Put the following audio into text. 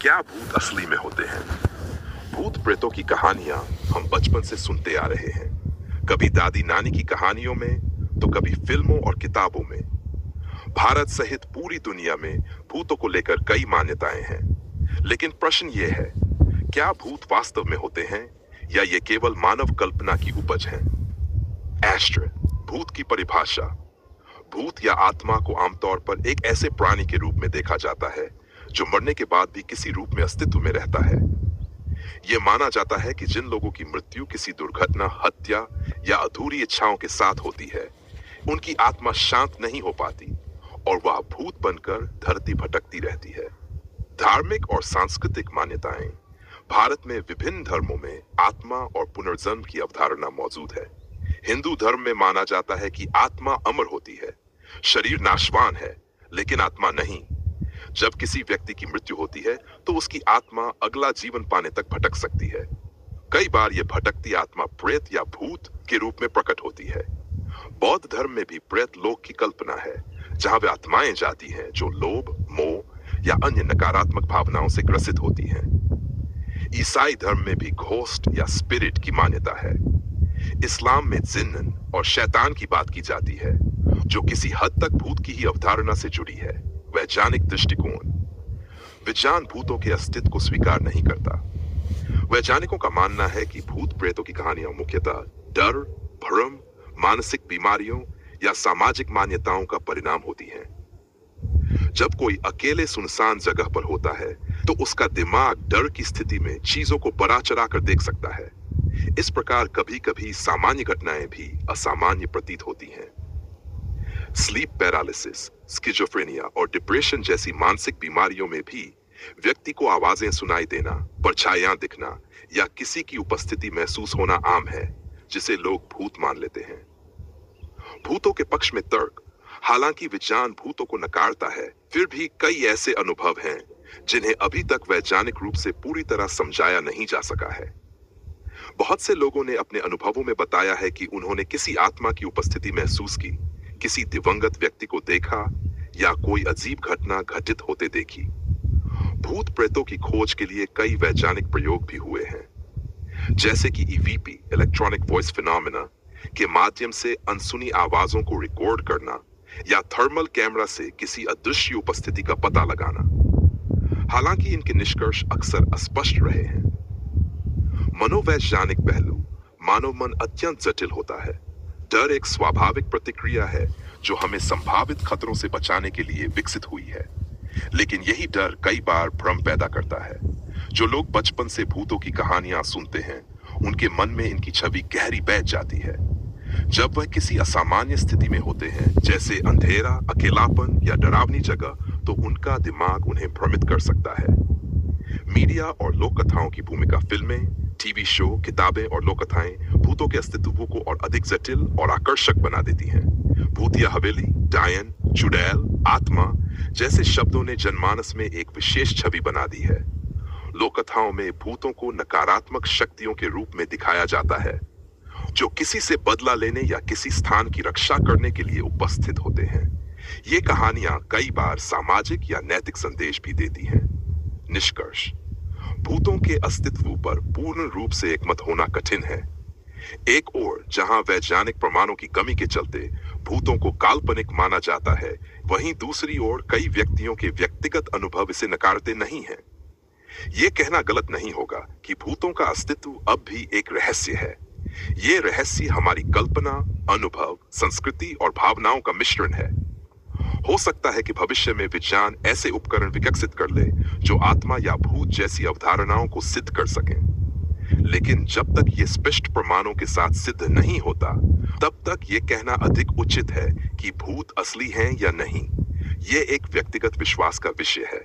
क्या भूत असली में होते हैं? भूत प्रेतों की कहानियां हम बचपन से सुनते आ रहे हैं, कभी दादी नानी की कहानियों में, तो कभी फिल्मों और किताबों में। भारत सहित पूरी दुनिया में भूतों को लेकर कई मान्यताएं हैं, लेकिन प्रश्न ये है, क्या भूत वास्तव में होते हैं या ये केवल मानव कल्पना की उपज है? एस्ट्र, भूत की परिभाषा। भूत या आत्मा को आमतौर पर एक ऐसे प्राणी के रूप में देखा जाता है जो मरने के बाद भी किसी रूप में अस्तित्व में रहता है। यह माना जाता है कि जिन लोगों की मृत्यु किसी दुर्घटना, हत्या या अधूरी इच्छाओं के साथ होती है, उनकी आत्मा शांत नहीं हो पाती और वह भूत बनकर धरती भटकती रहती है। धार्मिक और सांस्कृतिक मान्यताएं। भारत में विभिन्न धर्मों में आत्मा और पुनर्जन्म की अवधारणा मौजूद है। हिंदू धर्म में माना जाता है कि आत्मा अमर होती है, शरीर नाशवान है, लेकिन आत्मा नहीं। जब किसी व्यक्ति की मृत्यु होती है तो उसकी आत्मा अगला जीवन पाने तक भटक सकती है। कई बार यह भटकती आत्मा प्रेत या भूत के रूप में प्रकट होती है। बौद्ध धर्म में भी प्रेत लोक की कल्पना है, जहां वे आत्माएं जाती हैं जो लोभ, मोह या अन्य नकारात्मक भावनाओं से ग्रसित होती हैं। ईसाई धर्म में भी घोस्ट या स्पिरिट की मान्यता है। इस्लाम में जिन्न और शैतान की बात की जाती है, जो किसी हद तक भूत की ही अवधारणा से जुड़ी है। वैज्ञानिक दृष्टिकोण। विज्ञान भूतों के अस्तित्व को स्वीकार नहीं करता। वैज्ञानिकों का मानना है कि भूत प्रेतों की कहानियां मुख्यतः डर, भ्रम, मानसिक बीमारियों या सामाजिक मान्यताओं का परिणाम होती हैं। जब कोई अकेले सुनसान जगह पर होता है तो उसका दिमाग डर की स्थिति में चीजों को बढ़ा चढ़ा कर देख सकता है। इस प्रकार कभी कभी सामान्य घटनाएं भी असामान्य प्रतीत होती हैं। स्लीप पैरालिसिस, स्किज़ोफ्रेनिया और डिप्रेशन जैसी मानसिक बीमारियों में भी व्यक्ति को आवाजें सुनाई देना, परछाइयां दिखना या किसी की उपस्थिति महसूस होना आम है, जिसे लोग भूत मान लेते हैं। भूतों के पक्ष में तर्क। हालांकि विज्ञान भूतों को नकारता है, फिर भी कई ऐसे अनुभव हैं जिन्हें अभी तक वैज्ञानिक रूप से पूरी तरह समझाया नहीं जा सका है। बहुत से लोगों ने अपने अनुभवों में बताया है कि उन्होंने किसी आत्मा की उपस्थिति महसूस की, किसी दिवंगत व्यक्ति को देखा या कोई अजीब घटना घटित होते देखी। भूत प्रेतों की खोज के लिए कई वैज्ञानिक प्रयोग भी हुए हैं, जैसे कि ईवीपी, इलेक्ट्रॉनिक वॉइस फिनोमेना के माध्यम से अनसुनी आवाजों को रिकॉर्ड करना या थर्मल कैमरा से किसी अदृश्य उपस्थिति का पता लगाना। हालांकि इनके निष्कर्ष अक्सर अस्पष्ट रहे हैं। मनोवैज्ञानिक पहलू। मानव मन अत्यंत जटिल होता है। डर एक स्वाभाविक प्रतिक्रिया है जो हमें संभावित खतरों से बचाने के लिए विकसित हुई है, लेकिन यही डर कई बार भ्रम पैदा करता है। जो लोग बचपन से भूतों की कहानियां सुनते हैं, उनके मन में इनकी छवि गहरी बैठ जाती है। जब वह किसी असामान्य स्थिति में होते हैं, जैसे अंधेरा, अकेलापन या डरावनी जगह, तो उनका दिमाग उन्हें भ्रमित कर सकता है। मीडिया और लोक कथाओं की भूमिका। फिल्में, टीवी शो, किताबें और लोक कथाएं भूतों के अस्तित्व को और अधिक जटिल और आकर्षक बना देती हैं। भूतिया हवेली, डायन, चुड़ैल, आत्मा जैसे शब्दों ने जनमानस में एक विशेष छवि बना दी है। लोक कथाओं में भूतों को नकारात्मक शक्तियों के रूप में दिखाया जाता है, जो किसी से बदला लेने या किसी स्थान की रक्षा करने के लिए उपस्थित होते हैं। ये कहानियां कई बार सामाजिक या नैतिक संदेश भी देती हैं। निष्कर्ष। भूतों के अस्तित्व पर पूर्ण रूप से एकमत होना कठिन है। एक ओर जहां वैज्ञानिक प्रमाणों की कमी के चलते भूतों को काल्पनिक माना जाता है, वहीं दूसरी ओर कई व्यक्तियों के व्यक्तिगत अनुभव इसे नकारते नहीं हैं। ये कहना गलत नहीं होगा कि भूतों का अस्तित्व अब भी एक रहस्य है। ये रहस्य हमारी कल्पना, अनुभव, संस्कृति और भावनाओं का मिश्रण है। हो सकता है कि भविष्य में विज्ञान ऐसे उपकरण विकसित कर ले जो आत्मा या भूत जैसी अवधारणाओं को सिद्ध कर सकें। लेकिन जब तक ये स्पष्ट प्रमाणों के साथ सिद्ध नहीं होता, तब तक ये कहना अधिक उचित है कि भूत असली हैं या नहीं। ये एक व्यक्तिगत विश्वास का विषय है।